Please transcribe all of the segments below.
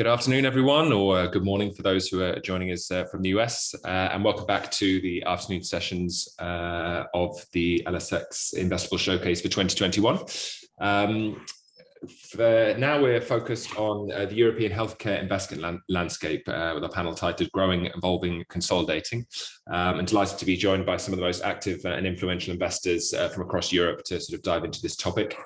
Good afternoon, everyone, or good morning for those who are joining us from the US, and welcome back to the afternoon sessions of the LSX Investable Showcase for 2021. Now we're focused on the European healthcare investment landscape with a panel titled Growing, Evolving, Consolidating. I'm delighted to be joined by some of the most active and influential investors from across Europe to sort of dive into this topic.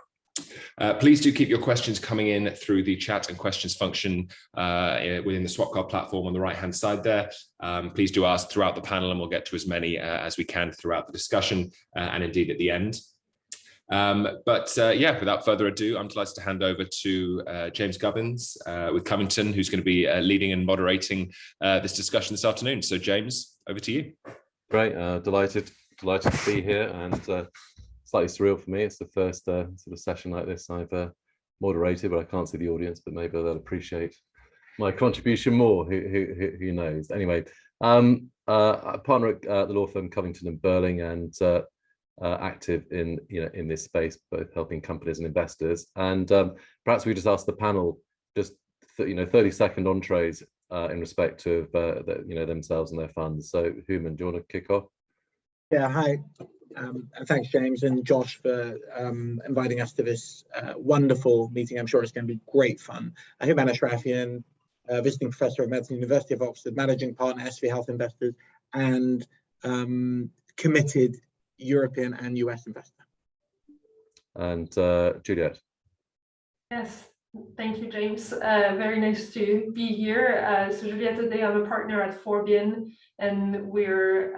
Please do keep your questions coming in through the chat and questions function within the Swapcard platform on the right-hand side there. Please do ask throughout the panel and we'll get to as many as we can throughout the discussion and indeed at the end. Yeah, without further ado, I'm delighted to hand over to James Gubbins with Covington, who's going to be leading and moderating this discussion this afternoon. So James, over to you. Great, delighted to be here, and slightly surreal for me. It's the first sort of session like this I've moderated, but I can't see the audience, but maybe they'll appreciate my contribution more, who knows. Anyway, a partner at the law firm Covington and Burling, and active in this space, both helping companies and investors. And perhaps we just ask the panel just 30-second entrees in respect of themselves and their funds. So Houman, do you want to kick off? Yeah, hi. Thanks, James and Josh, for inviting us to this wonderful meeting. I'm sure it's going to be great fun. Houman Ashrafian, visiting professor of medicine, University of Oxford, managing partner, SV Health Investors, and committed European and US investor. And Juliette. Yes, thank you, James. Very nice to be here. So Juliette Audet, I'm a partner at Forbion, and we're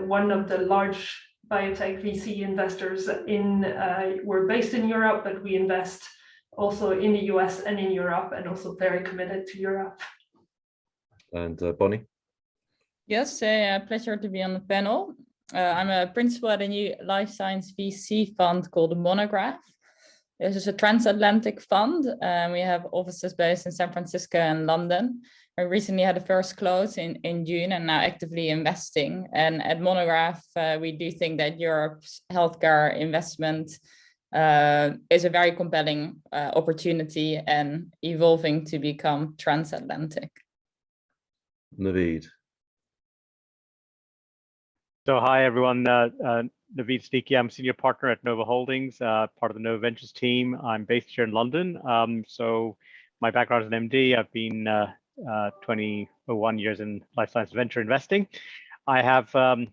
one of the large biotech VC investors we're based in Europe, but we invest also in the US and in Europe, and also very committed to Europe. And Bonnie? Yes, a pleasure to be on the panel. I'm a principal at a new life science VC fund called Monograph. This is a transatlantic fund. We have offices based in San Francisco and London. I recently had the first close in June and now actively investing. And at Monograph, we do think that Europe's healthcare investment is a very compelling opportunity and evolving to become transatlantic. Naveed. So hi, everyone. Naveed Siddiqi. I'm senior partner at Novo Holdings, part of the Novo Ventures team. I'm based here in London. So my background is an MD. I've been 21 years in life science venture investing. I have a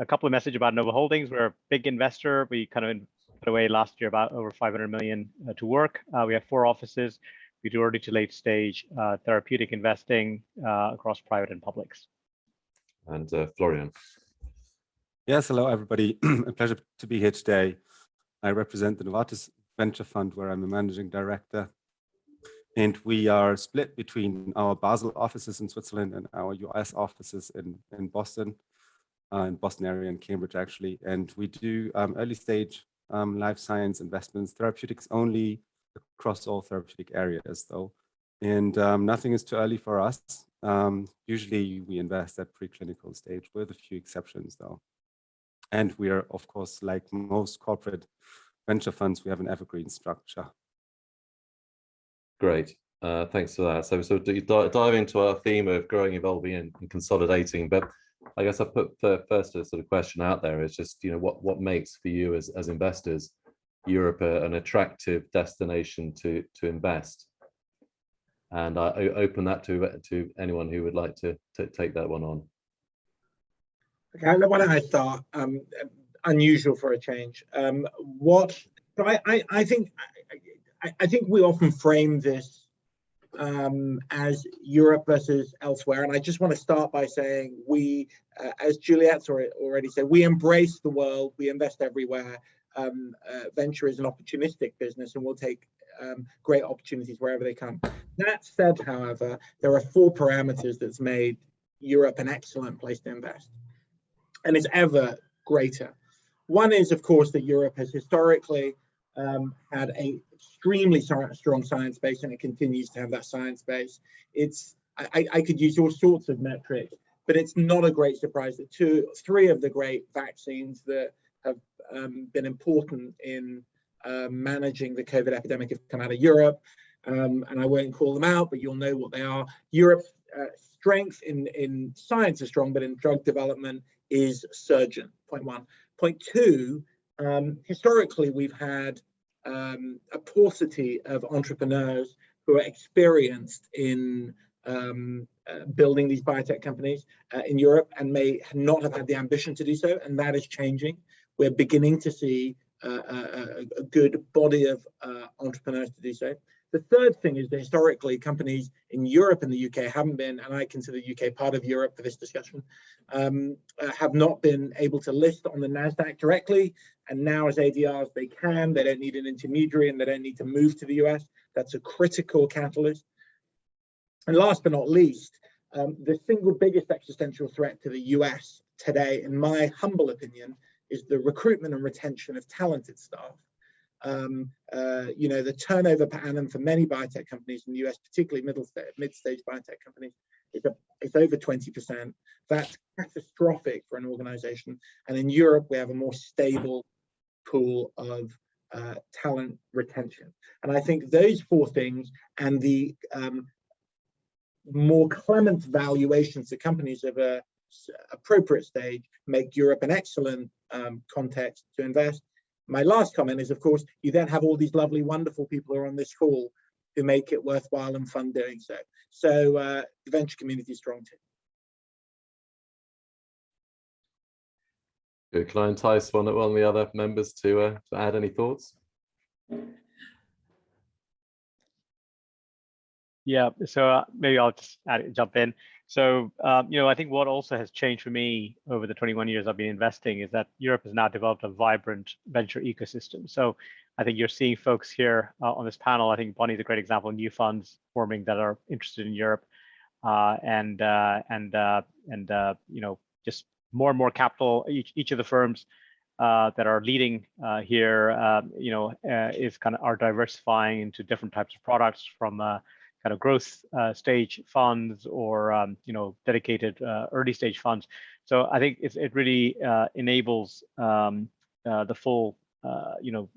couple of messages about Novo Holdings. We're a big investor. We kind of put away last year about over 500 million to work. We have 4 offices. We do early to late stage therapeutic investing across private and publics. And Florian. Yes, hello everybody. A pleasure to be here today. I represent the Novartis Venture Fund, where I'm a managing director. And we are split between our Basel offices in Switzerland and our US offices in Boston area and Cambridge, actually. And we do early stage life science investments, therapeutics only, across all therapeutic areas, though. And nothing is too early for us. Usually we invest at preclinical stage, with a few exceptions, though. And we are, of course, like most corporate venture funds, we have an evergreen structure. Great, thanks for that. So dive into our theme of growing, evolving, and consolidating. But I guess I put first a sort of question out there is just, what makes for you as investors Europe an attractive destination to invest? And I open that to anyone who would like to take that one on. Okay, why don't I start? Unusual for a change. I think we often frame this as Europe versus elsewhere, and I just want to start by saying we, as Juliette's already said, we embrace the world, we invest everywhere. Venture is an opportunistic business, and we'll take great opportunities wherever they come. That said, however, there are 4 parameters that's made Europe an excellent place to invest, and it's ever greater. One is, of course, that Europe has historically had a extremely strong science base, and it continues to have that science base. I could use all sorts of metrics, but it's not a great surprise that 3 of the great vaccines that have been important in managing the COVID epidemic have come out of Europe. and I won't call them out, but you'll know what they are. Europe's strength in science is strong, but in drug development is surgent, point one. Point two, historically, we've had a paucity of entrepreneurs who are experienced in building these biotech companies in Europe and may not have had the ambition to do so, and that is changing. We're beginning to see a good body of entrepreneurs to do so. The third thing is that historically companies in Europe and the UK haven't been, and I consider the UK part of Europe for this discussion, have not been able to list on the NASDAQ directly. And now as ADRs, they can, they don't need an intermediary and they don't need to move to the US. That's a critical catalyst. And last but not least, the single biggest existential threat to the US today, in my humble opinion, is the recruitment and retention of talented staff. You know, the turnover per annum for many biotech companies in the US, particularly mid-stage biotech companies, is over 20%. That's catastrophic for an organization. And in Europe, we have a more stable pool of talent retention. And I think those four things and the more clement valuations to companies of a appropriate stage make Europe an excellent context to invest. My last comment is, of course, you then have all these lovely, wonderful people who are on this call who make it worthwhile and fun doing so. So the venture community is strong too. Good. Can I entice one of the other members to add any thoughts? Yeah, so maybe I'll just jump in. So, you know, I think what also has changed for me over the 21 years I've been investing is that Europe has now developed a vibrant venture ecosystem. So I think you're seeing folks here on this panel. I think Bonnie's a great example of new funds forming that are interested in Europe, and you know, just more and more capital. Each of the firms that are leading here, you know, are diversifying into different types of products, from kind of growth stage funds or you know, dedicated early stage funds. So I think it really enables the full you know,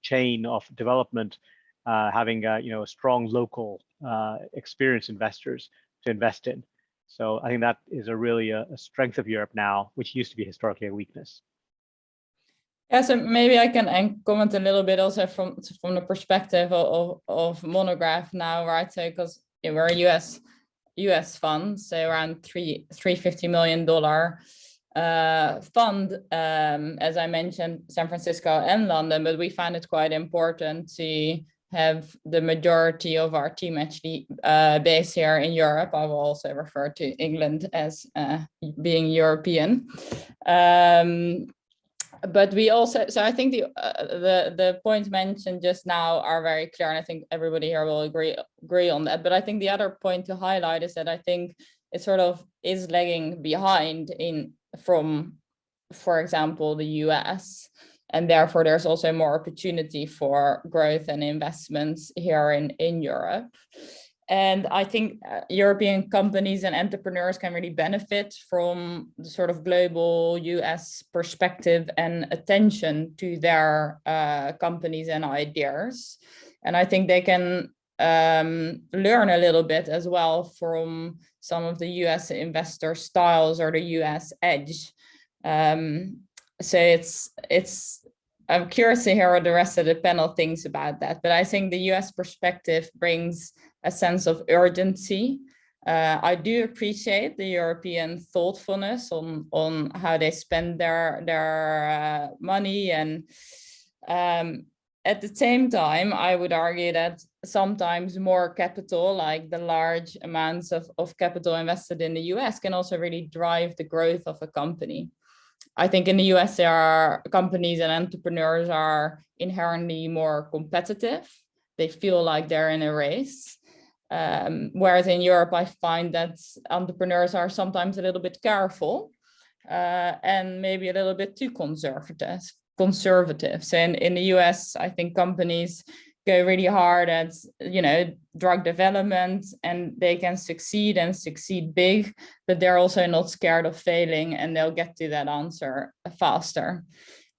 chain of development, having you know, strong local experienced investors to invest in. So I think that is really a strength of Europe now, which used to be historically a weakness. Yeah, so maybe I can comment a little bit also from the perspective of Monograph now, right? So because we're a US fund, so around $350 million fund, as I mentioned, San Francisco and London, but we find it quite important to have the majority of our team actually based here in Europe. I will also refer to England as being European. But we also, so I think the points mentioned just now are very clear, and I think everybody here will agree on that. But I think the other point to highlight is that I think it sort of is lagging behind from, for example, the US, and therefore there's also more opportunity for growth and investments here in Europe. And I think European companies and entrepreneurs can really benefit from the sort of global US perspective and attention to their companies and ideas. And I think they can learn a little bit as well from some of the US investor styles or the US edge. So I'm curious to hear what the rest of the panel thinks about that. But I think the US perspective brings a sense of urgency. I do appreciate the European thoughtfulness on how they spend their money. And at the same time, I would argue that sometimes more capital, like the large amounts of capital invested in the US, can also really drive the growth of a company. I think in the US, there are companies and entrepreneurs are inherently more competitive. They feel like they're in a race. Whereas in Europe, I find that entrepreneurs are sometimes a little bit careful and maybe a little bit too conservative. So in the US, I think companies go really hard at, you know, drug development, and they can succeed and succeed big, but they're also not scared of failing, and they'll get to that answer faster.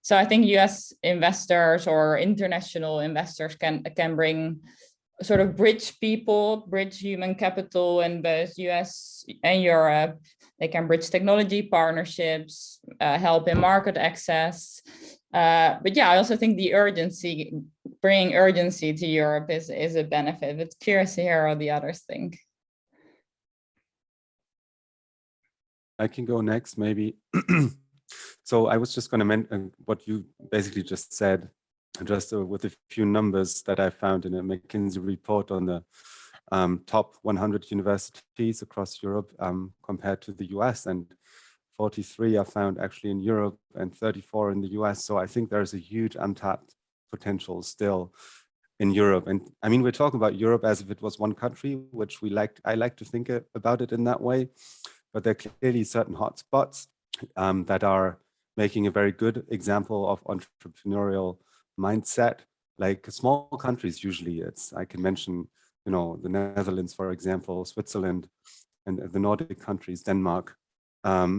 So I think US investors or international investors can bring sort of bridge people, bridge human capital in both US and Europe. They can bridge technology partnerships, help in market access. But yeah, I also think the urgency, bringing urgency to Europe is a benefit. But curious to hear what the others think. I can go next, maybe. So I was just going to mention what you basically just said, just with a few numbers that I found in a McKinsey report on the top 100 universities across Europe compared to the US, and 43 are found actually in Europe and 34 in the US. So I think there's a huge untapped potential still in Europe. And I mean, we're talking about Europe as if it was one country, which I like to think about it in that way. But there are clearly certain hotspots that are making a very good example of entrepreneurial mindset. Like small countries, usually I can mention, the Netherlands, for example, Switzerland, and the Nordic countries, Denmark,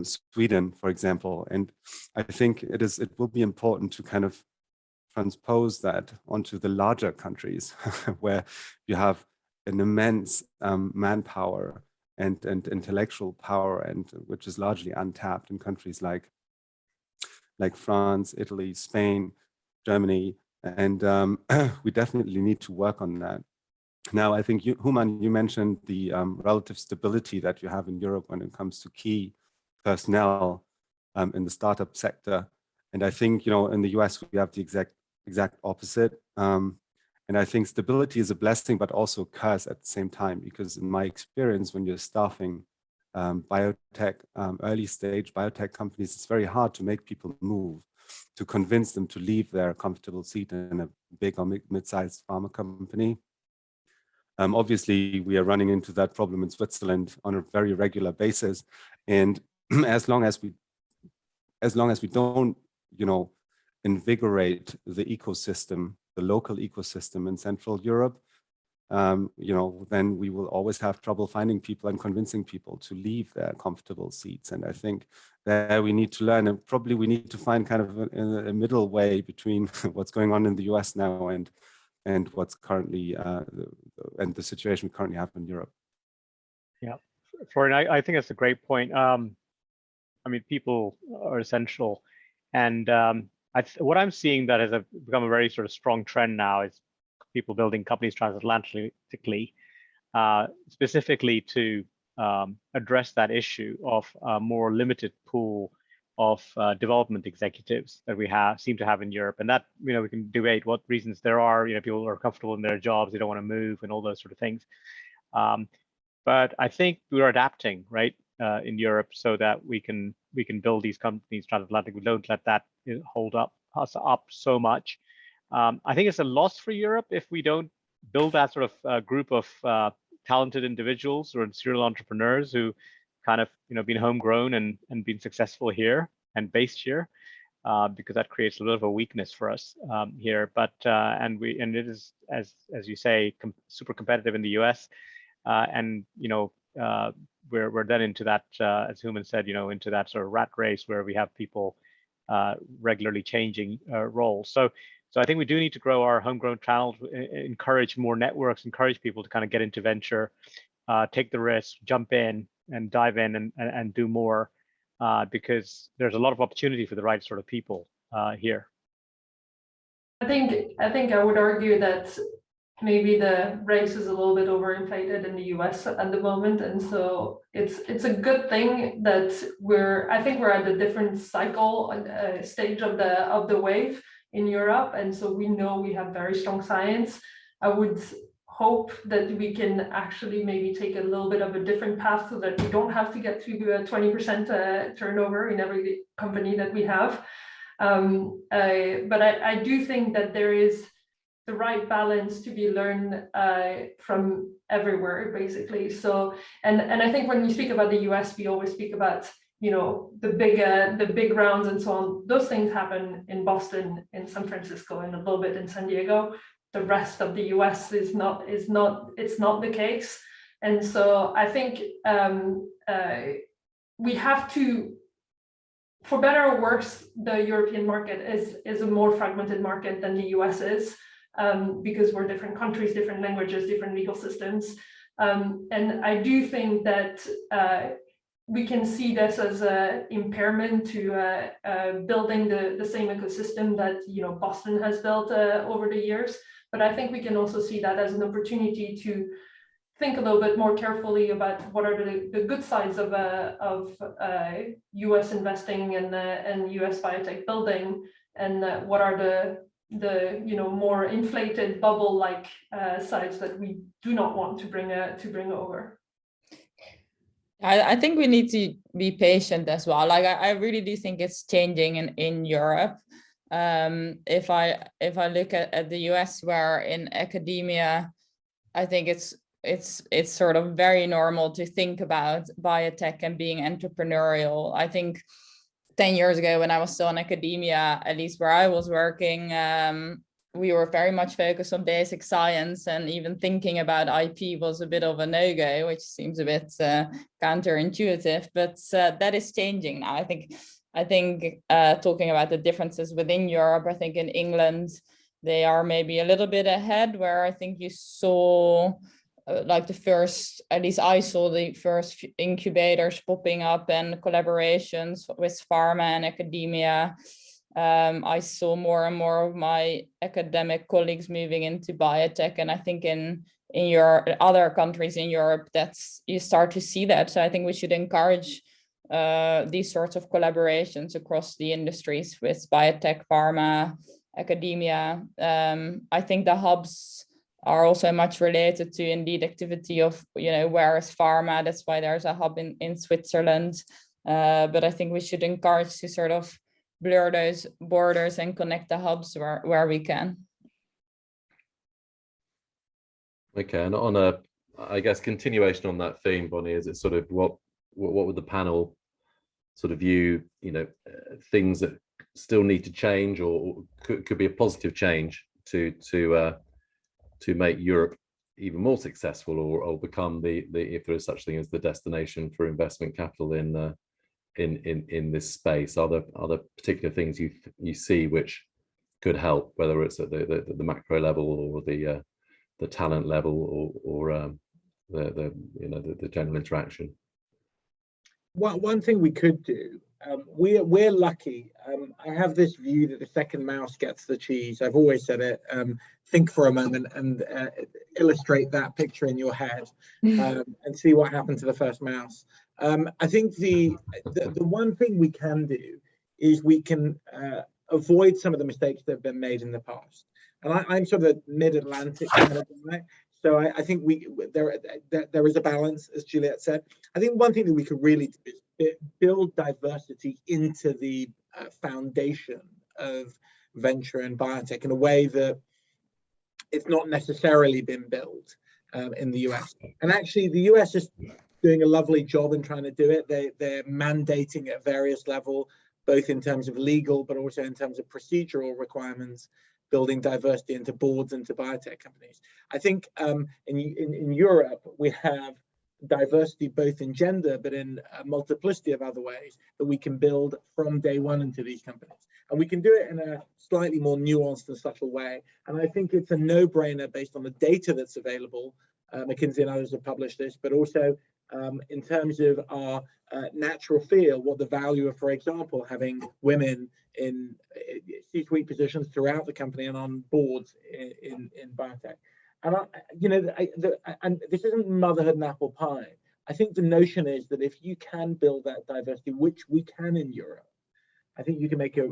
Sweden, for example. And I think it will be important to kind of transpose that onto the larger countries where you have an immense manpower and intellectual power, and which is largely untapped in countries like France, Italy, Spain, Germany, and we definitely need to work on that. Now, I think Houman, you mentioned the relative stability that you have in Europe when it comes to key personnel in the startup sector, and I think in the US we have the exact opposite. And I think stability is a blessing, but also a curse at the same time, because in my experience, when you're staffing biotech, early stage biotech companies, it's very hard to make people move, to convince them to leave their comfortable seat in a big or mid-sized pharma company. Obviously, we are running into that problem in Switzerland on a very regular basis. And as long as we don't, invigorate the ecosystem, the local ecosystem in Central Europe, then we will always have trouble finding people and convincing people to leave their comfortable seats. And I think that we need to learn, and probably we need to find kind of a middle way between what's going on in the US now and what's currently and the situation we currently have in Europe. Yeah, Florian, I think that's a great point. I mean, people are essential, and what I'm seeing that has become a very sort of strong trend now is people building companies transatlantically, specifically to address that issue of a more limited pool of development executives that we seem to have in Europe. And that, we can debate what reasons there are. People are comfortable in their jobs, they don't want to move, and all those sort of things. But I think we're adapting, right, in Europe, so that we can build these companies transatlantic. We don't let that hold us up so much. I think it's a loss for Europe if we don't build that sort of group of talented individuals or serial entrepreneurs who kind of been homegrown and been successful here and based here, because that creates a little of a weakness for us here. But and it is, as you say, super competitive in the US, and we're then into that, as Houman said, into that sort of rat race where we have people regularly changing roles. So I think we do need to grow our homegrown talent, encourage more networks, encourage people to kind of get into venture, take the risk, jump in and dive in and do more, because there's a lot of opportunity for the right sort of people here. I think I would argue that maybe the race is a little bit overinflated in the US at the moment, and so it's a good thing that I think we're at a different cycle stage of the wave in Europe, and so we know we have very strong science. I would hope that we can actually maybe take a little bit of a different path so that we don't have to get to a 20% turnover in every company that we have. But I do think that there is the right balance to be learned from everywhere, basically. So, and I think when we speak about the US, we always speak about the big rounds and so on. Those things happen in Boston, in San Francisco, and a little bit in San Diego. The rest of the US it's not the case. And so I think we have to, for better or worse, the European market is a more fragmented market than the US is. because we're different countries, different languages, different legal systems. And I do think that we can see this as an impairment to building the same ecosystem that Boston has built over the years. But I think we can also see that as an opportunity to think a little bit more carefully about what are the good sides of U.S. investing and U.S. biotech building, and what are the more inflated bubble-like sides that we do not want to bring over. I think we need to be patient as well. Like I really do think it's changing in Europe. If I look at the US, where in academia, I think it's sort of very normal to think about biotech and being entrepreneurial. I think 10 years ago, when I was still in academia, at least where I was working, we were very much focused on basic science, and even thinking about IP was a bit of a no-go, which seems a bit counterintuitive, but that is changing now. I think talking about the differences within Europe, I think in England, they are maybe a little bit ahead, where I think you saw like the first, at least I saw the first incubators popping up and collaborations with pharma and academia. I saw more and more of my academic colleagues moving into biotech, and I think in your other countries in Europe, you start to see that. So I think we should encourage these sorts of collaborations across the industries with biotech, pharma, academia. I think the hubs are also much related to indeed activity of, where is pharma? That's why there's a hub in Switzerland. But I think we should encourage to sort of blur those borders and connect the hubs where we can. Okay, and on a, I guess, continuation on that theme, Bonnie, is it sort of what would the panel sort of view, things that still need to change, or could be a positive change to make Europe even more successful, or become the if there is such thing as the destination for investment capital in this space? Are there particular things you see which could help, whether it's at the macro level, or the talent level, or the general interaction? One thing we could do, we're lucky. I have this view that the second mouse gets the cheese. I've always said it. Think for a moment and illustrate that picture in your head, and see what happened to the first mouse. I think the one thing we can do is we can avoid some of the mistakes that have been made in the past. And I'm sort of a mid-Atlantic kind of guy, so I think there is a balance, as Juliette said. I think one thing that we could really do is build diversity into the foundation of venture and biotech in a way that it's not necessarily been built in the US. And actually, the US is doing a lovely job in trying to do it. They're mandating at various levels, both in terms of legal, but also in terms of procedural requirements, building diversity into boards and to biotech companies. I think in Europe, we have diversity both in gender, but in a multiplicity of other ways that we can build from day one into these companies. And we can do it in a slightly more nuanced and subtle way. And I think it's a no-brainer based on the data that's available. McKinsey and others have published this, but also in terms of our natural field, what the value of, for example, having women in C-suite positions throughout the company and on boards in biotech. And and this isn't motherhood and apple pie. I think the notion is that if you can build that diversity, which we can in Europe, I think you can make a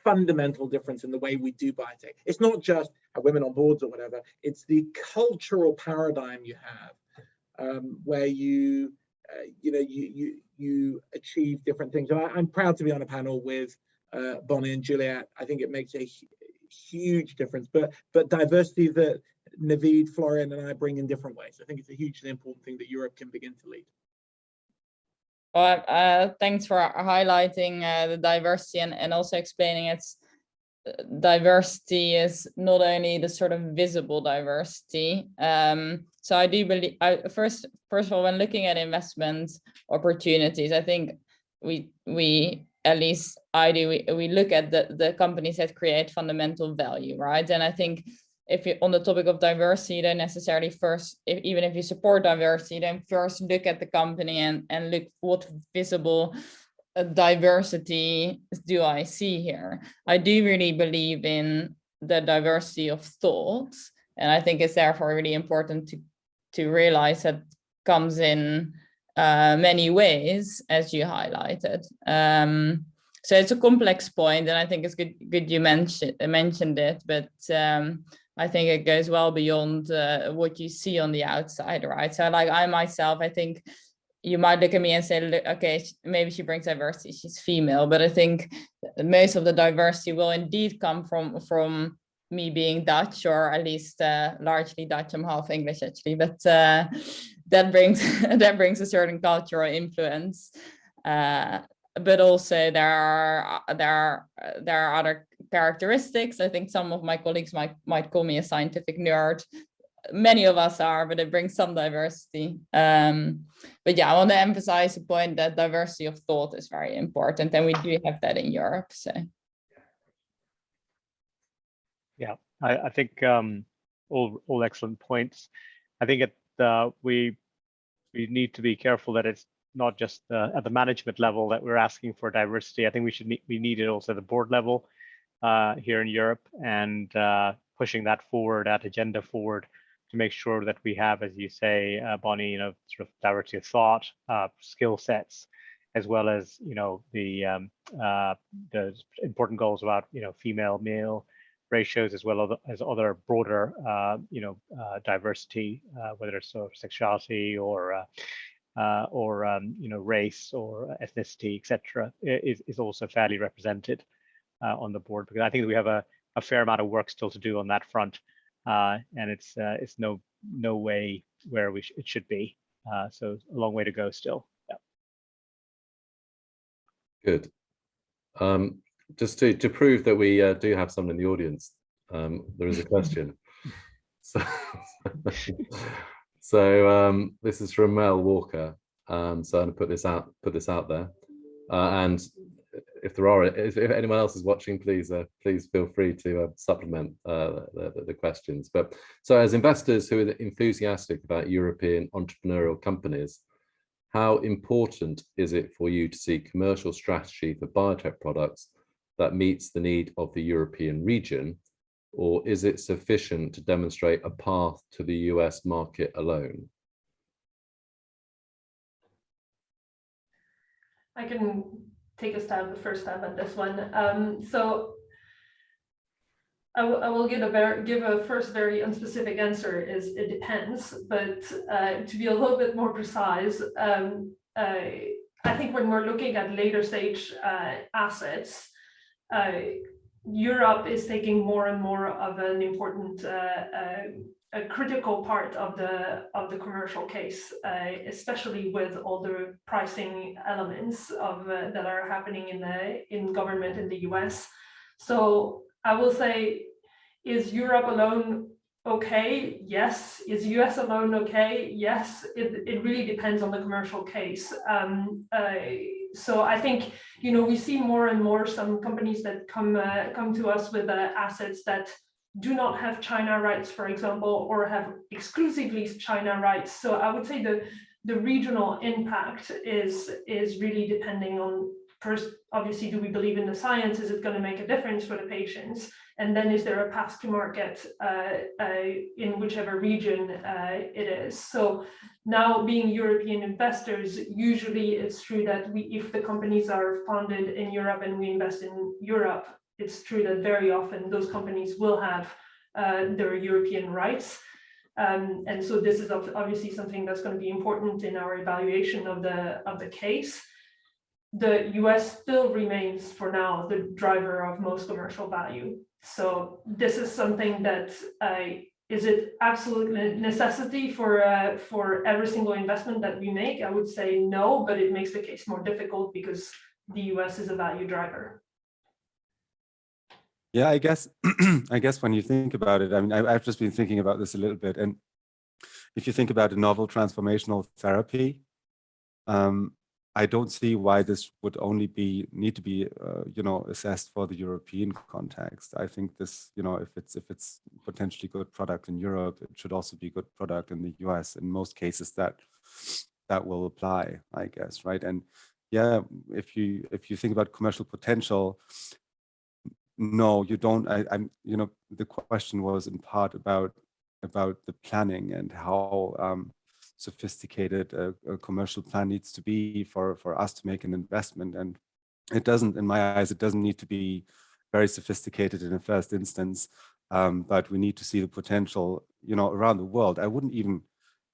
fundamental difference in the way we do biotech. It's not just women on boards or whatever. It's the cultural paradigm you have, where you achieve different things. And I'm proud to be on a panel with Bonnie and Juliette. I think it makes a huge difference. But diversity that Naveed, Florian, and I bring in different ways. I think it's a hugely important thing that Europe can begin to lead. Well, thanks for highlighting the diversity and also explaining it's diversity is not only the sort of visible diversity. So I do believe, first of all, when looking at investment opportunities, I think we at least I do, we look at the companies that create fundamental value, right? And I think if you on the topic of diversity, then necessarily first, even if you support diversity, then first look at the company and look what visible diversity do I see here. I do really believe in the diversity of thoughts, and I think it's therefore really important to realize that comes in many ways, as you highlighted. So it's a complex point, and I think it's good you mentioned it, but I think it goes well beyond what you see on the outside, right? So like I myself, I think you might look at me and say, okay, maybe she brings diversity, she's female, but I think most of the diversity will indeed come from me being Dutch, or at least largely Dutch. I'm half English actually, but that brings a certain cultural influence. But also there are other characteristics. I think some of my colleagues might call me a scientific nerd. Many of us are, but it brings some diversity. But yeah, I want to emphasize the point that diversity of thought is very important, and we do have that in Europe. So yeah, I think all excellent points. I think we need to be careful that it's not just at the management level that we're asking for diversity. I think we need it also at the board level here in Europe, and pushing that forward, that agenda forward, to make sure that we have, as you say, Bonnie, sort of diversity of thought, skill sets, as well as the important goals about female male ratios, as well as other broader diversity, whether it's sort of sexuality or race or ethnicity, etc., is also fairly represented on the board, because I think we have a fair amount of work still to do on that front, and it's no way where it should be. So a long way to go still. Yeah. Good. Just to prove that we do have someone in the audience, there is a question. So this is from Mel Walker. So I'm going to put this out there, and if anyone else is watching, please feel free to supplement the questions. But so, as investors who are enthusiastic about European entrepreneurial companies, how important is it for you to see commercial strategy for biotech products that meets the need of the European region, or is it sufficient to demonstrate a path to the US market alone? I can take the first stab at this one. So I will give a first very unspecific answer, is it depends, but to be a little bit more precise, I think when we're looking at later stage assets, Europe is taking more and more of an important a critical part of the commercial case, especially with all the pricing elements that are happening in government in the US. So I will say, is Europe alone okay? Yes. Is US alone okay? Yes. It really depends on the commercial case. So I think we see more and more some companies that come to us with assets that do not have China rights, for example, or have exclusively China rights. So I would say the regional impact is really depending on, first, obviously, do we believe in the science? Is it going to make a difference for the patients? And then is there a path to market in whichever region it is? So now, being European investors, usually it's true that if the companies are founded in Europe and we invest in Europe, it's true that very often those companies will have their European rights. And so this is obviously something that's going to be important in our evaluation of the case. The US still remains, for now, the driver of most commercial value. So this is something that is it absolute necessity for every single investment that we make? I would say no, but it makes the case more difficult because the US is a value driver. Yeah, I guess when you think about it, I mean, I've just been thinking about this a little bit, and if you think about a novel transformational therapy, I don't see why this would only need to be assessed for the European context. I think this, if it's potentially good product in Europe, it should also be good product in the US. In most cases, that will apply, I guess, right? And yeah, if you think about commercial potential, no, you don't. The question was in part about the planning and how sophisticated a commercial plan needs to be for us to make an investment. And it doesn't, in my eyes, it doesn't need to be very sophisticated in the first instance, but we need to see the potential, around the world. I wouldn't even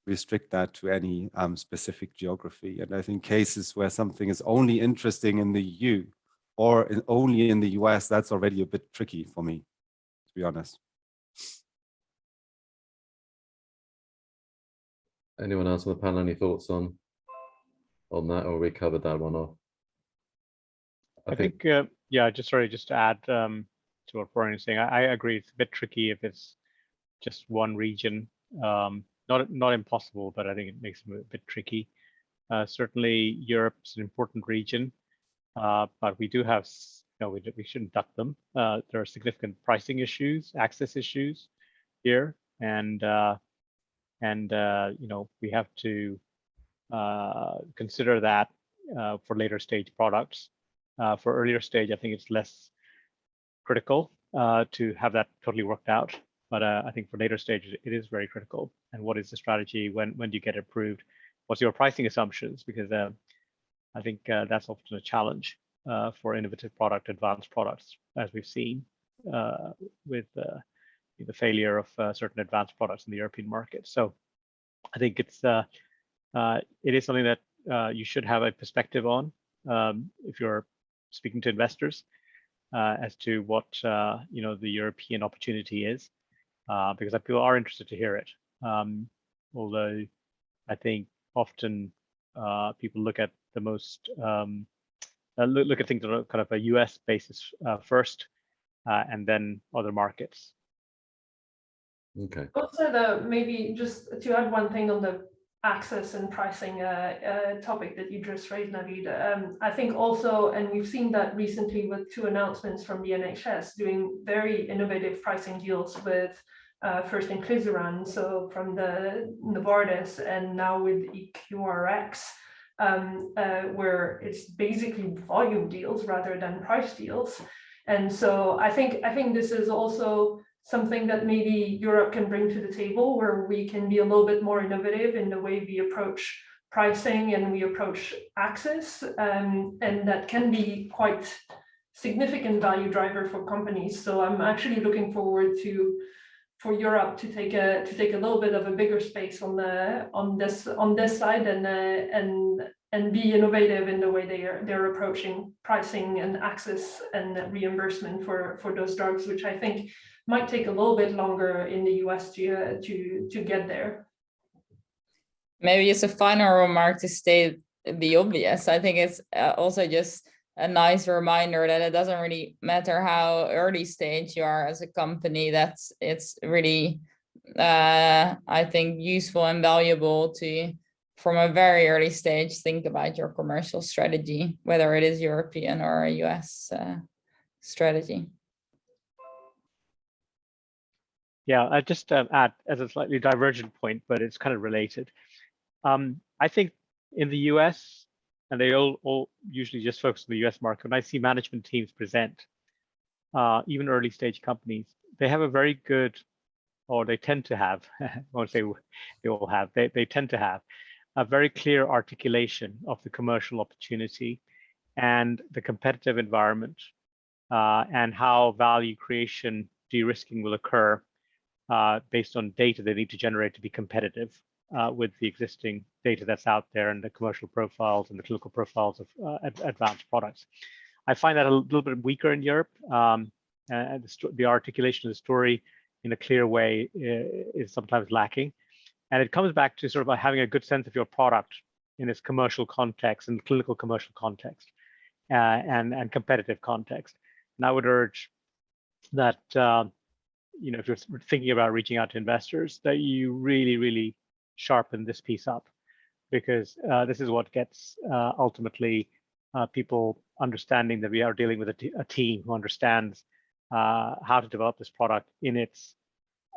restrict that to any specific geography. And I think cases where something is only interesting in the EU or only in the US, that's already a bit tricky for me, to be honest. Anyone else on the panel, any thoughts on that, or we covered that one off? I think yeah, just to add to what Florian is saying, I agree. It's a bit tricky if it's just one region. Not impossible, but I think it makes it a bit tricky. Certainly, Europe is an important region, but we do have, we shouldn't duck them. There are significant pricing issues, access issues here, and we have to consider that for later stage products. For earlier stage, I think it's less critical to have that totally worked out. But I think for later stages, it is very critical. And what is the strategy? When do you get approved? What's your pricing assumptions? Because I think that's often a challenge for innovative advanced products, as we've seen with the failure of certain advanced products in the European market. So I think it is something that you should have a perspective on if you're speaking to investors as to what the European opportunity is, because people are interested to hear it. Although I think often people look at the most look at things on a kind of a US basis first, and then other markets. Okay. Also, maybe just to add one thing on the access and pricing topic that you just raised, Naveed. I think also, and we've seen that recently with 2 announcements from the NHS doing very innovative pricing deals with first inclisiran, so from the Novartis, and now with EQRx, where it's basically volume deals rather than price deals. And so I think this is also something that maybe Europe can bring to the table, where we can be a little bit more innovative in the way we approach pricing and we approach access, and that can be quite significant value driver for companies. So I'm actually looking forward for Europe to take a little bit of a bigger space on this side and be innovative in the way they're approaching pricing and access and reimbursement for those drugs, which I think might take a little bit longer in the US to get there. Maybe as a final remark to state the obvious, I think it's also just a nice reminder that it doesn't really matter how early stage you are as a company, it's really, I think, useful and valuable to, from a very early stage, think about your commercial strategy, whether it is European or a US strategy. Yeah, I just add as a slightly divergent point, but it's kind of related. I think in the US, and they all usually just focus on the US market, when I see management teams present, even early stage companies, they have a very good, or they tend to have, I won't say they all have, they tend to have a very clear articulation of the commercial opportunity and the competitive environment, and how value creation de-risking will occur based on data they need to generate to be competitive with the existing data that's out there and the commercial profiles and the clinical profiles of advanced products. I find that a little bit weaker in Europe. And the articulation of the story in a clear way is sometimes lacking. And it comes back to sort of having a good sense of your product in its commercial context and clinical commercial context and competitive context. And I would urge that, if you're thinking about reaching out to investors, that you really, really sharpen this piece up, because this is what gets ultimately people understanding that we are dealing with a team who understands how to develop this product in its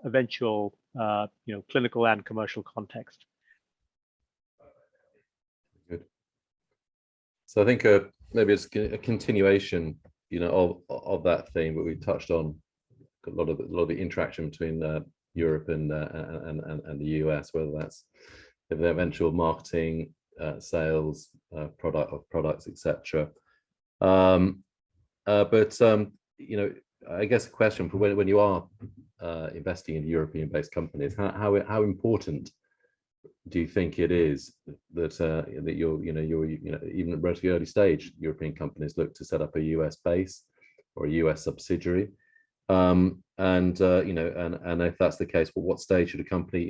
eventual clinical and commercial context. Good. So I think maybe it's a continuation, of that theme, but we touched on a lot of the interaction between Europe and the US, whether that's the eventual marketing, sales, products, etc. I guess a question for when you are investing in European-based companies, how important do you think it is that you're even at relatively early stage European companies look to set up a US base or a US subsidiary? And if that's the case, well, what stage should a company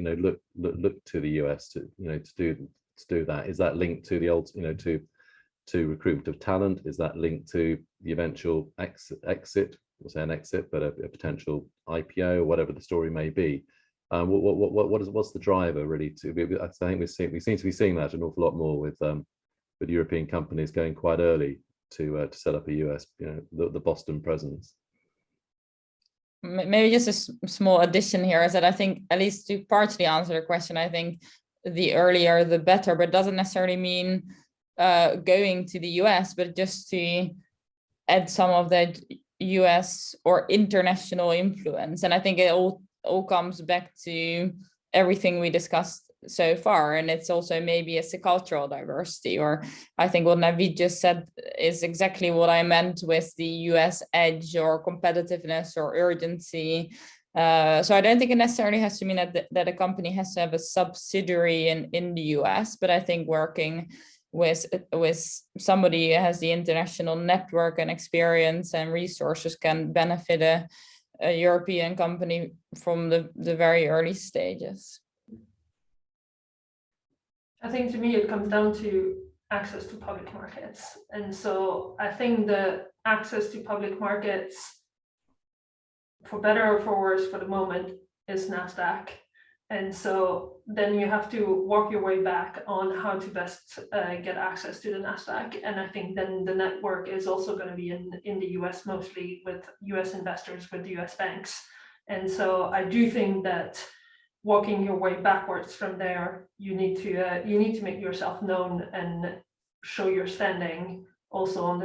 look to the US to do that? Is that linked to the to recruitment of talent? Is that linked to the eventual exit? We'll say an exit, but a potential IPO or whatever the story may be. What's the driver really? I think we seem to be seeing that an awful lot more with European companies going quite early to set up a US, the Boston presence. Maybe just a small addition here is that I think, at least to partially answer the question, I think the earlier the better, but it doesn't necessarily mean going to the US, but just to add some of that US or international influence. And I think it all comes back to everything we discussed so far, and it's also maybe it's a cultural diversity, or I think what Naveed just said is exactly what I meant with the US edge or competitiveness or urgency. So I don't think it necessarily has to mean that a company has to have a subsidiary in the US, but I think working with somebody who has the international network and experience and resources can benefit a European company from the very early stages. I think to me it comes down to access to public markets. And so I think the access to public markets, for better or for worse for the moment, is NASDAQ. And so then you have to walk your way back on how to best get access to the NASDAQ. And I think then the network is also going to be in the US, mostly with US investors, with US banks. And so I do think that walking your way backwards from there, you need to make yourself known and show your standing also on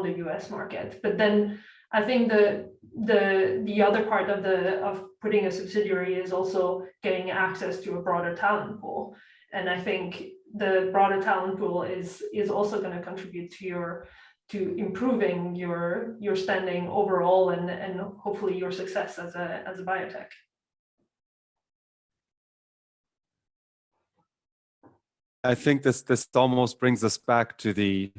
the US market. But then I think the other part of putting a subsidiary is also getting access to a broader talent pool. And I think the broader talent pool is also going to contribute to improving your standing overall and hopefully your success as a biotech. I think this almost brings us back to the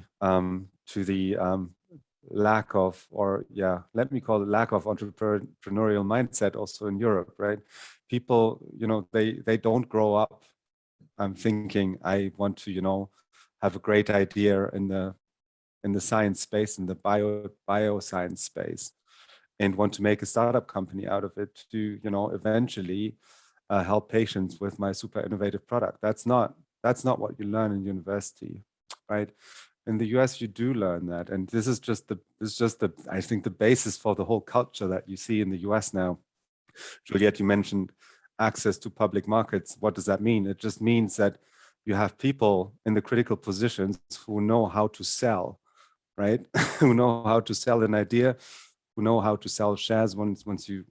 lack of, or let me call it lack of entrepreneurial mindset also in Europe, right? People, they don't grow up thinking I want to, have a great idea in the science space, in the bioscience space, and want to make a startup company out of it to, eventually help patients with my super innovative product. That's not what you learn in university, right? In the US, you do learn that, and this is just the I think the basis for the whole culture that you see in the US now. Juliette, you mentioned access to public markets. What does that mean? It just means that you have people in the critical positions who know how to sell, right? Who know how to sell an idea, who know how to sell shares once you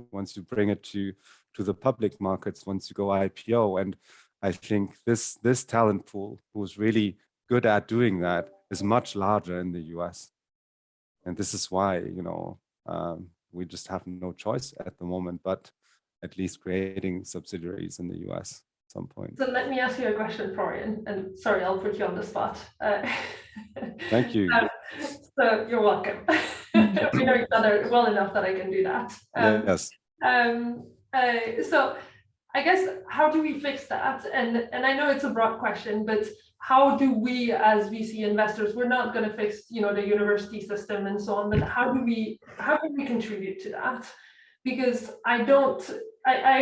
bring it to the public markets, once you go IPO. And I think this talent pool who's really good at doing that is much larger in the US. And this is why, we just have no choice at the moment, but at least creating subsidiaries in the US at some point. So let me ask you a question, Florian, and sorry, I'll put you on the spot. Thank you. So you're welcome. We know each other well enough that I can do that. Yes. So I guess, how do we fix that? And I know it's a broad question, but how do we as VC investors, we're not going to fix, the university system and so on, but how can we contribute to that? Because I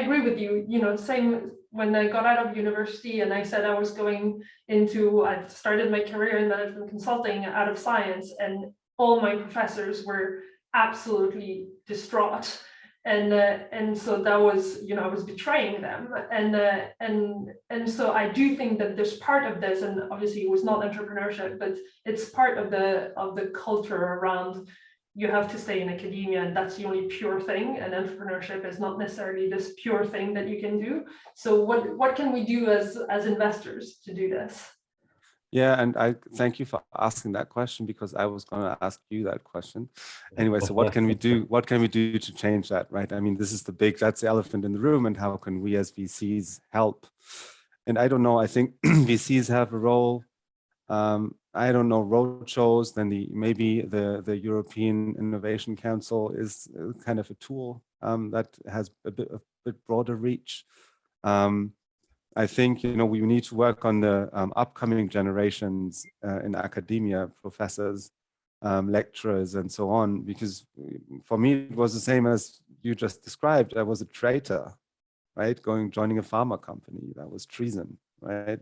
agree with you, same when I got out of university and I said I was going into, I started my career in management consulting out of science, and all my professors were absolutely distraught. And so that was, I was betraying them. And so I do think that there's part of this, and obviously it was not entrepreneurship, but it's part of the culture around you have to stay in academia and that's the only pure thing, and entrepreneurship is not necessarily this pure thing that you can do. So what can we do as investors to do this? Yeah, and I thank you for asking that question, because I was going to ask you that question. Anyway, so what can we do? What can we do to change that, right? I mean, this is that's the elephant in the room, and how can we as VCs help? And I don't know, I think VCs have a role. I don't know, roadshows, then maybe the European Innovation Council is kind of a tool that has a bit broader reach. I think, we need to work on the upcoming generations in academia, professors, lecturers, and so on, because for me, it was the same as you just described. I was a traitor, right? Joining a pharma company, that was treason, right?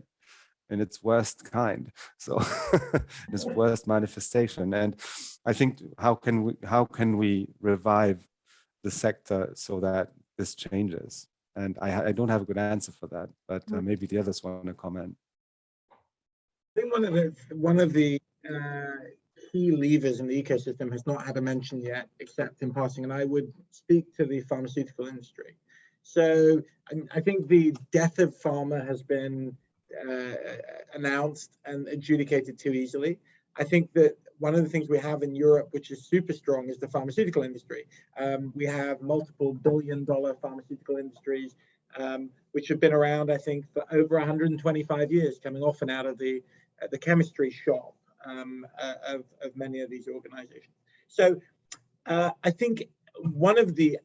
In its worst kind, so its worst manifestation. And I think, how can we revive the sector so that this changes? And I don't have a good answer for that, but maybe the others want to comment. I think one of the key levers in the ecosystem has not had a mention yet, except in passing, and I would speak to the pharmaceutical industry. So I think the death of pharma has been announced and adjudicated too easily. I think that one of the things we have in Europe, which is super strong, is the pharmaceutical industry. We have multiple billion-dollar pharmaceutical industries, which have been around, I think, for over 125 years, coming off and out of the chemistry shop of many of these organizations. So I think one of the,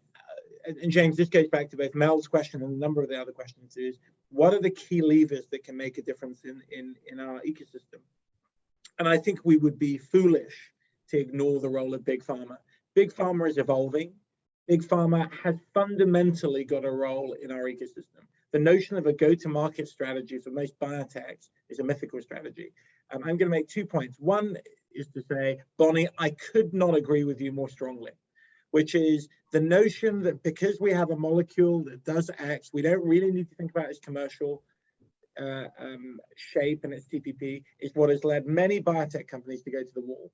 and James, this goes back to both Mel's question and a number of the other questions, is what are the key levers that can make a difference in our ecosystem? And I think we would be foolish to ignore the role of Big Pharma. Big Pharma is evolving. Big Pharma has fundamentally got a role in our ecosystem. The notion of a go-to-market strategy for most biotechs is a mythical strategy. I'm going to make 2 points. One is to say, Bonnie, I could not agree with you more strongly, which is the notion that because we have a molecule that does X, we don't really need to think about its commercial shape and its TPP, is what has led many biotech companies to go to the wall.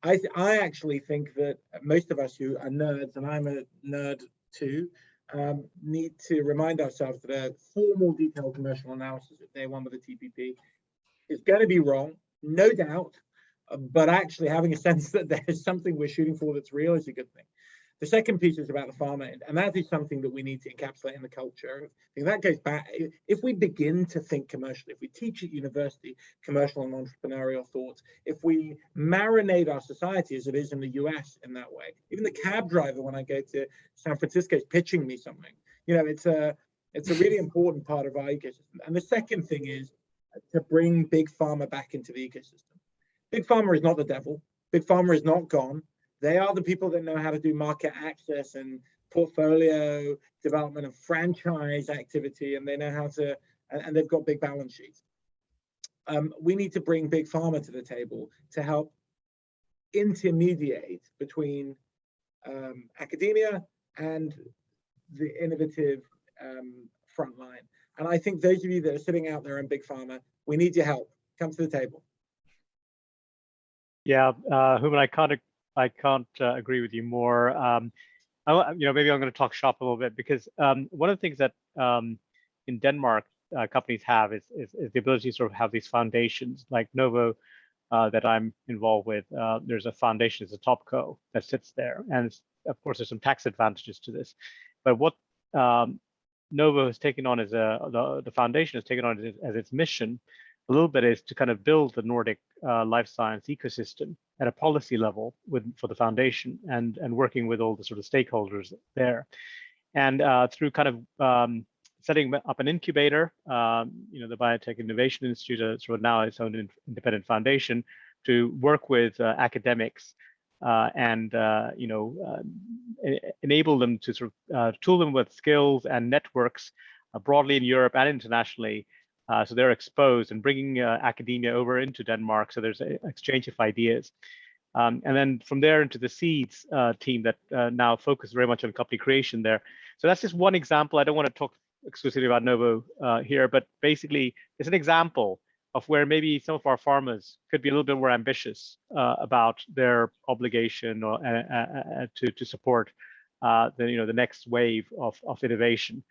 I actually think that most of us who are nerds, and I'm a nerd too, need to remind ourselves that a formal detailed commercial analysis at day one with a TPP is going to be wrong, no doubt, but actually having a sense that there's something we're shooting for that's real is a good thing. The second piece is about the pharma end, and that is something that we need to encapsulate in the culture. And that goes back, if we begin to think commercially, if we teach at university commercial and entrepreneurial thoughts, if we marinate our society as it is in the US in that way, even the cab driver when I go to San Francisco is pitching me something. It's a really important part of our ecosystem. And the second thing is to bring Big Pharma back into the ecosystem. Big Pharma is not the devil. Big Pharma is not gone. They are the people that know how to do market access and portfolio development and franchise activity, and they know how to, and they've got big balance sheets. We need to bring Big Pharma to the table to help intermediate between academia and the innovative front line. And I think those of you that are sitting out there in Big Pharma, we need your help. Come to the table. Yeah, Houman, I can't agree with you more. Maybe I'm going to talk shop a little bit, because one of the things that in Denmark companies have is the ability to sort of have these foundations, like Novo that I'm involved with. There's a foundation, it's a top co that sits there, and of course there's some tax advantages to this. But what Novo has taken on as the foundation has taken on as its mission a little bit is to kind of build the Nordic life science ecosystem at a policy level for the foundation, and working with all the sort of stakeholders there. And through kind of setting up an incubator, the Biotech Innovation Institute, sort of now its own independent foundation, to work with academics and enable them to sort of tool them with skills and networks broadly in Europe and internationally. So they're exposed and bringing academia over into Denmark. So there's an exchange of ideas. And then from there into the Seeds team that now focus very much on company creation there. So that's just one example. I don't want to talk exclusively about Novo here, but basically it's an example of where maybe some of our farmers could be a little bit more ambitious about their obligation or to support the next wave of innovation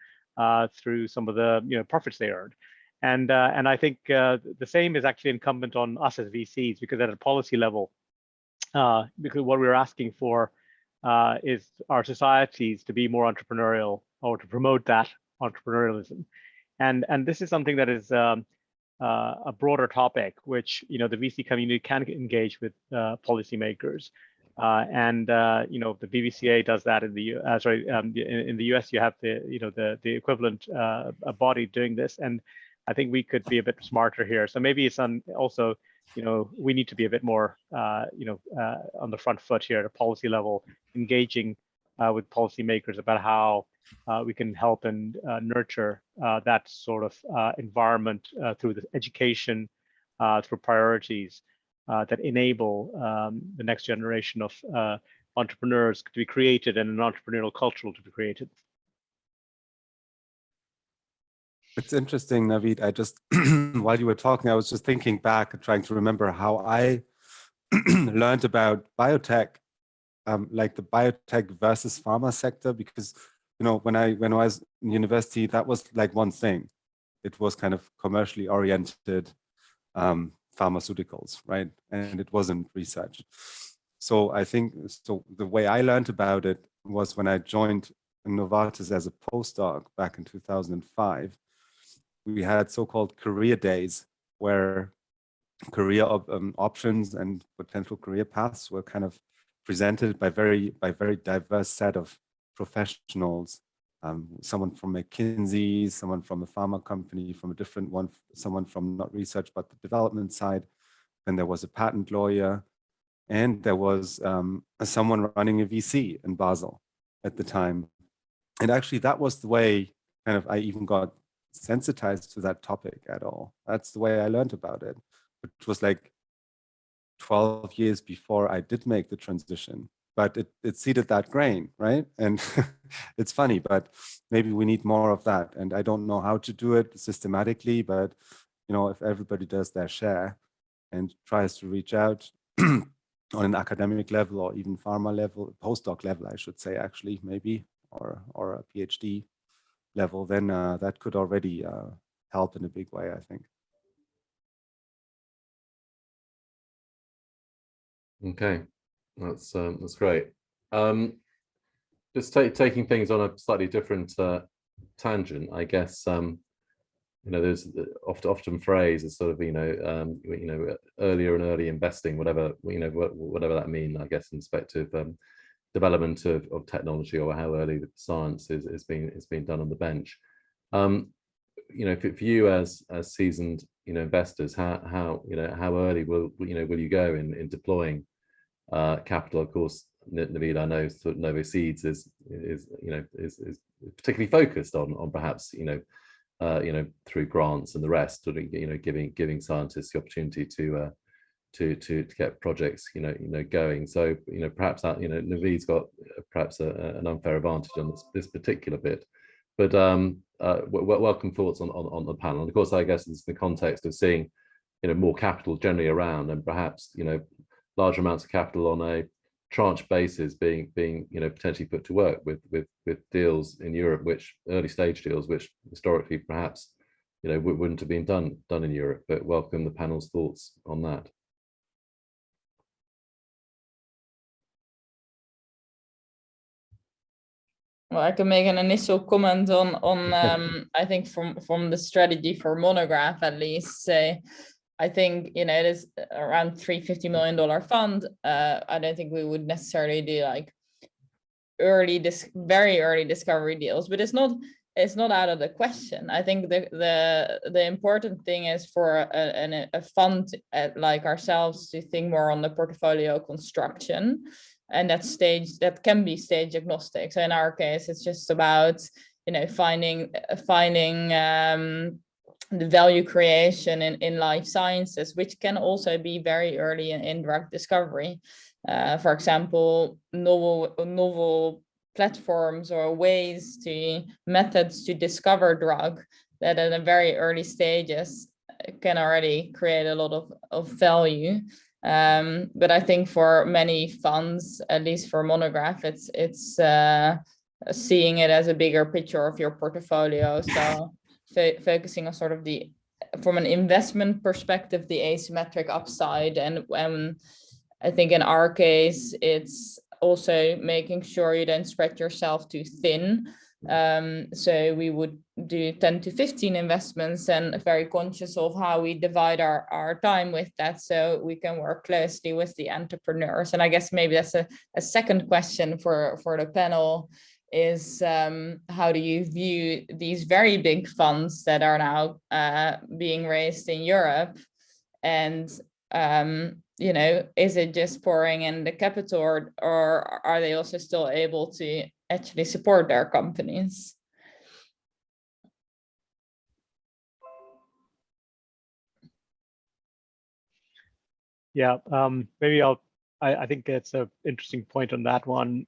through some of the profits they earned. And I think the same is actually incumbent on us as VCs, because at a policy level, because what we're asking for is our societies to be more entrepreneurial, or to promote that entrepreneurialism. And this is something that is a broader topic, which the VC community can engage with policymakers. And the BVCA does that in the in the US. You have the equivalent body doing this, and I think we could be a bit smarter here. So maybe it's also we need to be a bit more on the front foot here at a policy level, engaging with policymakers about how we can help and nurture that sort of environment through the education, through priorities that enable the next generation of entrepreneurs to be created and an entrepreneurial culture to be created. It's interesting, Naveed. I just, while you were talking, I was just thinking back and trying to remember how I learned about biotech, like the biotech versus pharma sector, because when I was in university, that was like one thing. It was kind of commercially oriented pharmaceuticals, right? And it wasn't research. So I think the way I learned about it was when I joined Novartis as a postdoc back in 2005. We had so-called career days where career options and potential career paths were kind of presented by very diverse set of professionals. Someone from McKinsey, someone from a pharma company, from a different one, someone from not research but the development side. Then there was a patent lawyer, and there was someone running a VC in Basel at the time. And actually, that was the way kind of I even got sensitized to that topic at all. That's the way I learned about it. It was like 12 years before I did make the transition, but it seeded that grain, right? And it's funny, but maybe we need more of that. And I don't know how to do it systematically, but if everybody does their share and tries to reach out on an academic level or even pharma level, postdoc level, I should say, actually, maybe, or a PhD level, then that could already help in a big way, I think. Okay, that's great. Just taking things on a slightly different tangent, I guess. There's often phrase is sort of earlier and early investing, whatever that means, I guess, in respect of development of technology, or how early the science is being done on the bench. For you as seasoned investors, how early will you go in deploying capital? Of course, Naveed, I know sort of Novo Seeds is particularly focused on perhaps through grants and the rest, sort of giving scientists the opportunity to get projects going. So perhaps that Naveed's got perhaps an unfair advantage on this particular bit, but welcome thoughts on the panel. And of course, I guess it's the context of seeing more capital generally around, and perhaps large amounts of capital on a tranche basis being potentially put to work with deals in Europe, which early stage deals, which historically perhaps wouldn't have been done in Europe. But welcome the panel's thoughts on that. Well, I can make an initial comment on I think from the strategy for Monograph, at least. Say, I think it is around $350 million fund. I don't think we would necessarily do like very early discovery deals, but it's not out of the question. I think the important thing is for a fund like ourselves to think more on the portfolio construction, and that can be stage agnostic. So in our case, it's just about finding the value creation in life sciences, which can also be very early in drug discovery. For example, novel platforms or methods to discover drug that at a very early stages can already create a lot of value. But I think for many funds, at least for Monograph, it's seeing it as a bigger picture of your portfolio. So focusing on sort of from an investment perspective, the asymmetric upside. And I think in our case, it's also making sure you don't spread yourself too thin. So we would do 10 to 15 investments and very conscious of how we divide our time with that, so we can work closely with the entrepreneurs. And I guess maybe that's a second question for the panel is how do you view these very big funds that are now being raised in Europe? And is it just pouring in the capital, or are they also still able to actually support their companies? Yeah, maybe I think it's an interesting point on that one.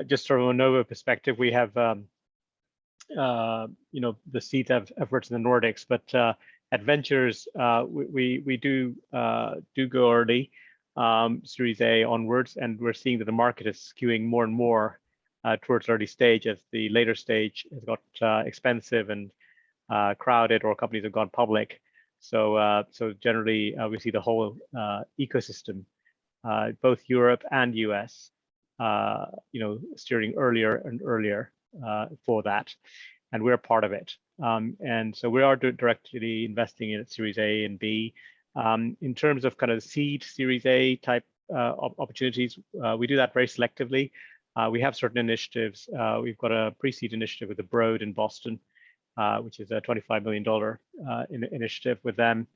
Just from a Novo perspective, we have the seed efforts in the Nordics, but at Ventures we do go early, Series A onwards, and we're seeing that the market is skewing more and more towards early stage as the later stage has got expensive and crowded, or companies have gone public. So generally we see the whole ecosystem, both Europe and US, steering earlier and earlier for that, and we're part of it. And so we are directly investing in Series A and B. In terms of kind of seed Series A type opportunities, we do that very selectively. We have certain initiatives. We've got a pre-seed initiative with the Broad in Boston, which is a $25 million initiative with them,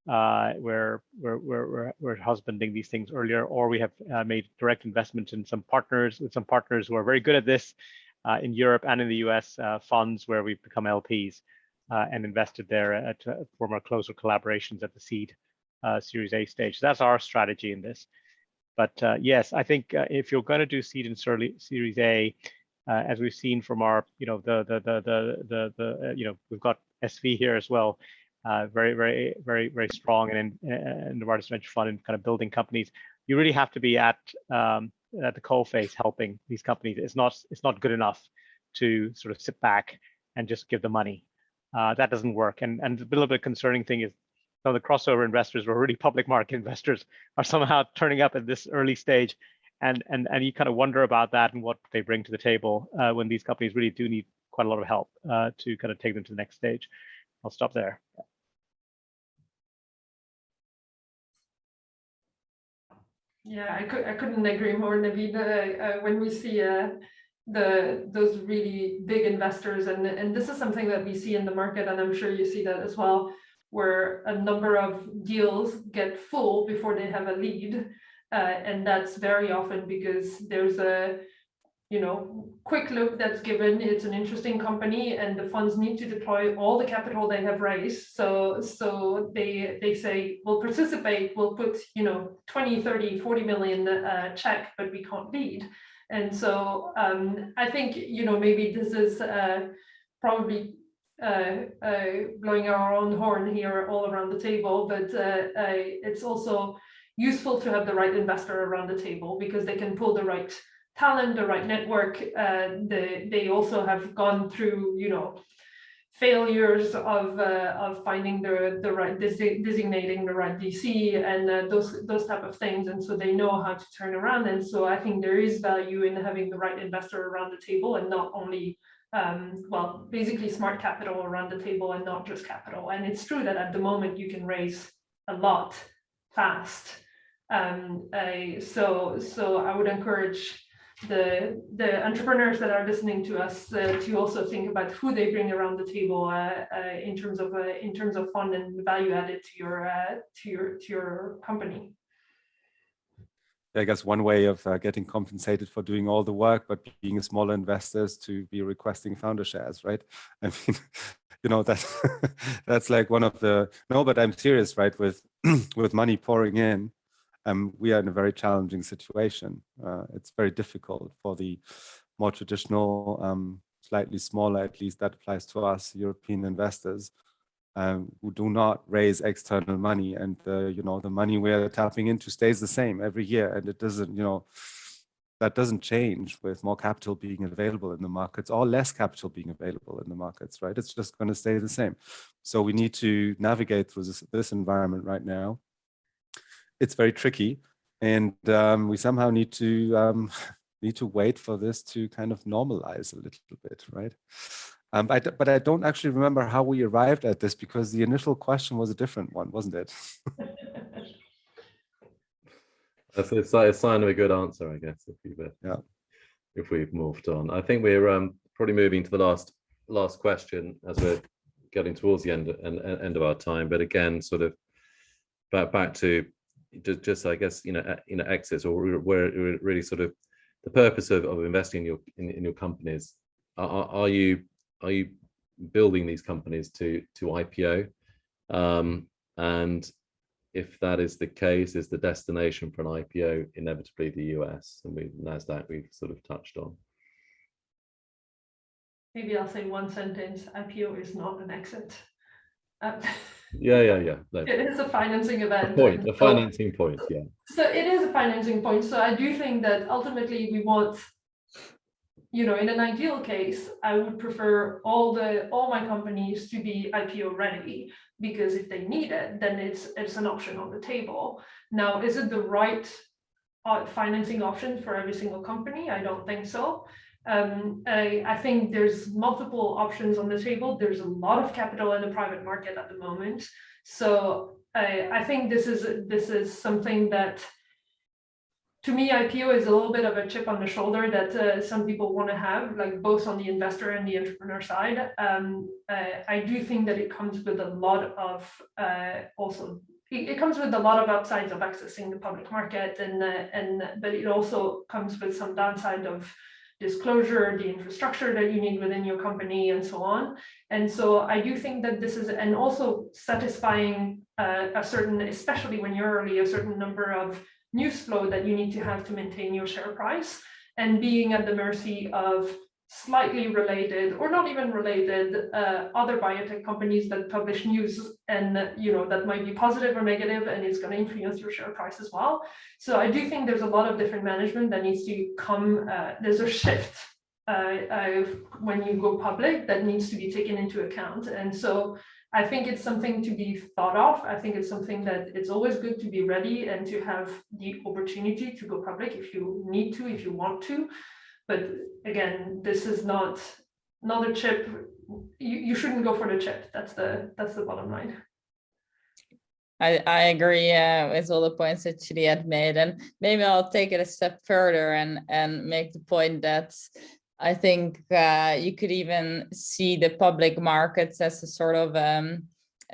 where we're husbanding these things earlier, or we have made direct investment in some partners who are very good at this in Europe and in the US, funds where we've become LPs and invested there to form our closer collaborations at the seed Series A stage. So that's our strategy in this. But yes, I think if you're going to do seed and Series A, as we've seen from our, we've got SV here as well, very strong, and in Novartis Venture Fund and kind of building companies. You really have to be at the coalface helping these companies. It's not good enough to sort of sit back and just give the money. That doesn't work. And the little bit concerning thing is some of the crossover investors, were really public market investors, are somehow turning up at this early stage, and you kind of wonder about that and what they bring to the table when these companies really do need quite a lot of help to kind of take them to the next stage. I'll stop there. Yeah, I couldn't agree more, Naveed. When we see those really big investors, and this is something that we see in the market, and I'm sure you see that as well, where a number of deals get full before they have a lead, and that's very often because there's a quick look that's given. It's an interesting company, and the funds need to deploy all the capital they have raised. So they say, we'll participate, we'll put 20, 30, 40 million check, but we can't lead. And so I think maybe this is probably blowing our own horn here all around the table, but it's also useful to have the right investor around the table, because they can pull the right talent, the right network. They also have gone through failures of finding the right designating the right DC and those type of things, and so they know how to turn around. And so I think there is value in having the right investor around the table, and not only basically smart capital around the table, and not just capital. And it's true that at the moment you can raise a lot fast. So I would encourage the entrepreneurs that are listening to us to also think about who they bring around the table in terms of fund and value added to your company. I guess one way of getting compensated for doing all the work, but being a smaller investor is to be requesting founder shares, right? I mean, you know, that's like one of the, no, but I'm serious, right? With with money pouring in, we are in a very challenging situation. It's very difficult for the more traditional, slightly smaller, at least that applies to us, European investors, who do not raise external money, and you know, the money we're tapping into stays the same every year, and it doesn't, you know, that doesn't change with more capital being available in the markets or less capital being available in the markets, right? It's just going to stay the same. So we need to navigate through this environment right now. It's very tricky, and we somehow need to wait for this to kind of normalize a little bit, right? But I don't actually remember how we arrived at this, because the initial question was a different one, wasn't it? That's a sign of a good answer, I guess, if we've moved on. I think we're probably moving to the last question as we're getting towards the end of our time. But again, sort of back to just I guess, you know, exits, or where really sort of the purpose of investing in your companies. Are you building these companies to IPO? And if that is the case, is the destination for an IPO inevitably the US? And NASDAQ we've sort of touched on. Maybe I'll say one sentence: IPO is not an exit. Yeah. No. It is a financing event. A financing point, yeah. So it is a financing point. So I do think that ultimately we want, you know, in an ideal case, I would prefer all my companies to be IPO ready, because if they need it, then it's an option on the table. Now, is it the right financing option for every single company? I don't think so. I think there's multiple options on the table. There's a lot of capital in the private market at the moment. So I think this is something that, to me, IPO is a little bit of a chip on the shoulder that some people want to have, like both on the investor and the entrepreneur side. I do think that it comes with a lot of it comes with a lot of upsides of accessing the public market, but it also comes with some downside of disclosure, the infrastructure that you need within your company, and so on. And so I do think that this is, and also satisfying a certain, especially when you're early, a certain number of news flow that you need to have to maintain your share price, and being at the mercy of slightly related or not even related other biotech companies that publish news, and you know, that might be positive or negative, and it's going to influence your share price as well. So I do think there's a lot of different management that needs to come. There's a shift when you go public that needs to be taken into account, and so I think it's something to be thought of. I think it's something that it's always good to be ready and to have the opportunity to go public if you need to, if you want to. But again, this is not a chip. You shouldn't go for the chip. That's the bottom line. I agree with all the points that Juliette made, and maybe I'll take it a step further and make the point that I think you could even see the public markets as a sort of a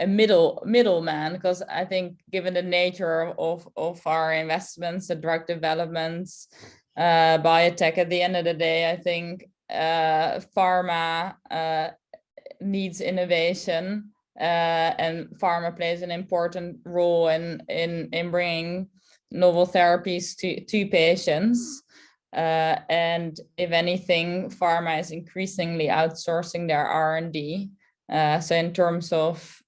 middleman, because I think given the nature of our investments, the drug developments, biotech, at the end of the day, I think pharma needs innovation, and pharma plays an important role in bringing novel therapies to patients. And if anything, pharma is increasingly outsourcing their R&D. So in terms of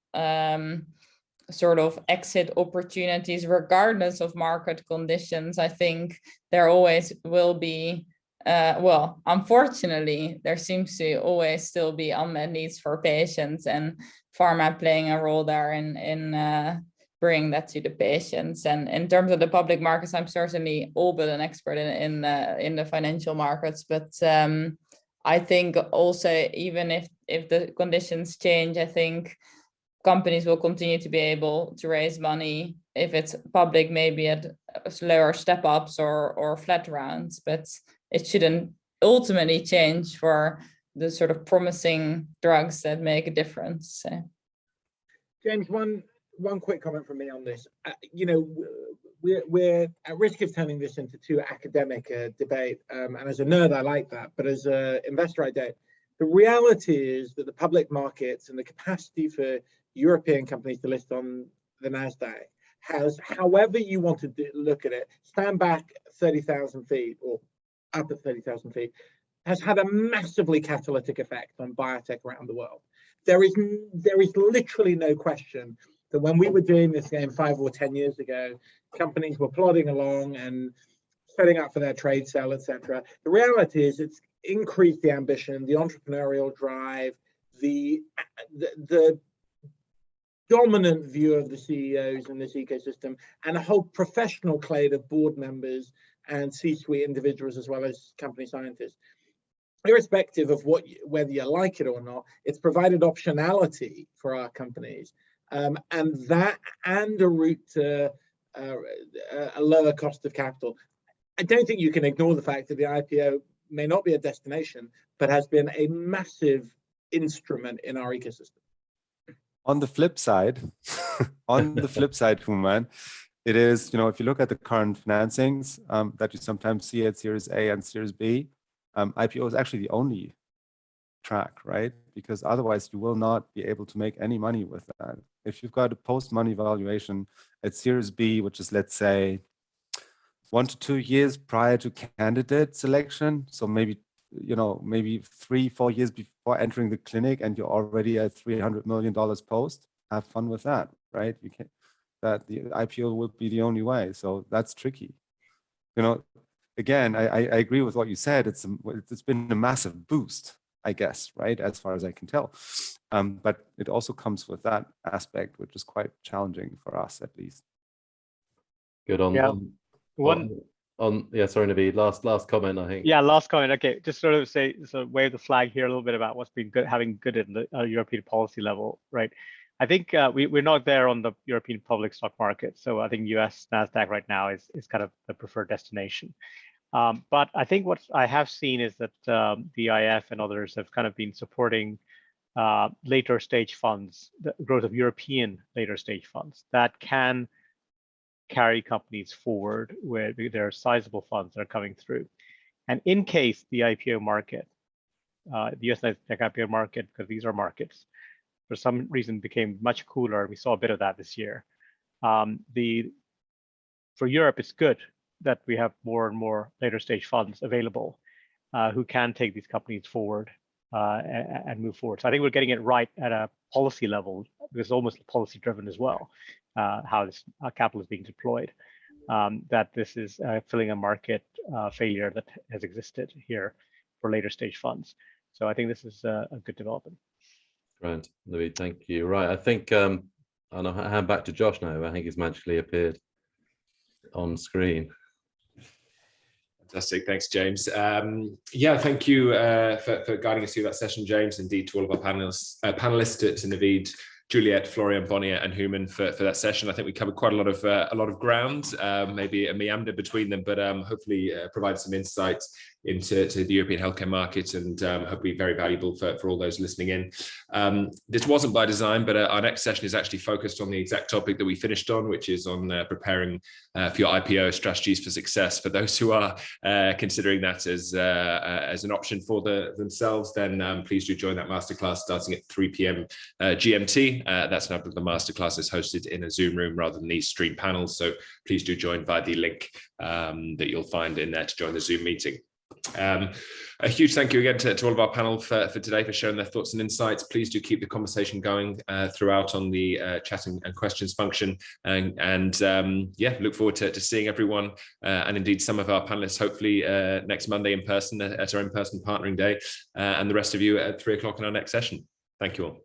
sort of exit opportunities, regardless of market conditions, I think there always will be, well, unfortunately, there seems to always still be unmet needs for patients, and pharma playing a role there in bring that to the patients. And in terms of the public markets, I'm certainly all but an expert in the financial markets, but I think also, even if the conditions change, I think companies will continue to be able to raise money if it's public, maybe at slower step ups or flat rounds, but it shouldn't ultimately change for the sort of promising drugs that make a difference. So. James, one quick comment from me on this. You know, we're at risk of turning this into too academic a debate, and as a nerd, I like that, but as an investor, I don't. The reality is that the public markets and the capacity for European companies to list on the NASDAQ has, however you want to look at it, stand back 30,000 feet or up at 30,000 feet, has had a massively catalytic effect on biotech around the world. There is literally no question that when we were doing this game 5 or 10 years ago, companies were plodding along and setting up for their trade sale, etc. The reality is it's increased the ambition, the entrepreneurial drive, the dominant view of the CEOs in this ecosystem, and a whole professional clade of board members and C-suite individuals, as well as company scientists. Irrespective of whether you like it or not, it's provided optionality for our companies, and a route to a lower cost of capital. I don't think you can ignore the fact that the IPO may not be a destination, but has been a massive instrument in our ecosystem. On the flip side, Houman, it is, if you look at the current financings that you sometimes see at Series A and Series B, IPO is actually the only track, right? Because otherwise you will not be able to make any money with that. If you've got a post-money valuation at Series B, which is, let's say, 1 to 2 years prior to candidate selection, so maybe 3-4 years before entering the clinic, and you're already at $300 million post, have fun with that, right? That the IPO will be the only way. So that's tricky. Again, I agree with what you said. It's been a massive boost, I guess, right? As far as I can tell. But it also comes with that aspect, which is quite challenging for us, at least. Good on. Yeah. Sorry, Naveed, last comment, I think. Yeah, last comment. Okay, just sort of wave the flag here a little bit about what's been good, having good at the European policy level, right? I think we're not there on the European public stock market, so I think US NASDAQ right now is kind of the preferred destination. But I think what I have seen is that the IF and others have kind of been supporting later stage funds, the growth of European later stage funds that can carry companies forward where there are sizable funds that are coming through. And in case the IPO market, the US NASDAQ IPO market, because these are markets, for some reason became much cooler. We saw a bit of that this year. For Europe, it's good that we have more and more later stage funds available who can take these companies forward and move forward. So I think we're getting it right at a policy level, because it's almost policy driven as well, how this capital is being deployed, that this is filling a market failure that has existed here for later stage funds. So I think this is a good development. Right, Naveed, thank you. Right, I think I'll hand back to Josh now. I think he's magically appeared on screen. Fantastic, thanks, James. Yeah, thank you for guiding us through that session, James. Indeed, to all of our panelists, to Naveed, Juliette, Florian, Bonnier, and Houman for that session. I think we covered quite a lot of ground, maybe a meander between them, but hopefully provide some insights into the European healthcare market, and hopefully very valuable for all those listening in. This wasn't by design, but our next session is actually focused on the exact topic that we finished on, which is on preparing for your IPO strategies for success. For those who are considering that as an option for themselves, then please do join that masterclass starting at 3 p.m. GMT. That's now that the masterclass is hosted in a Zoom room rather than these stream panels. So please do join via the link that you'll find in there to join the Zoom meeting. A huge thank you again to all of our panel for today, for sharing their thoughts and insights. Please do keep the conversation going throughout on the chat and questions function, and yeah, look forward to seeing everyone and indeed some of our panelists hopefully next Monday in person at our in-person partnering day, and the rest of you at 3 o'clock in our next session. Thank you all.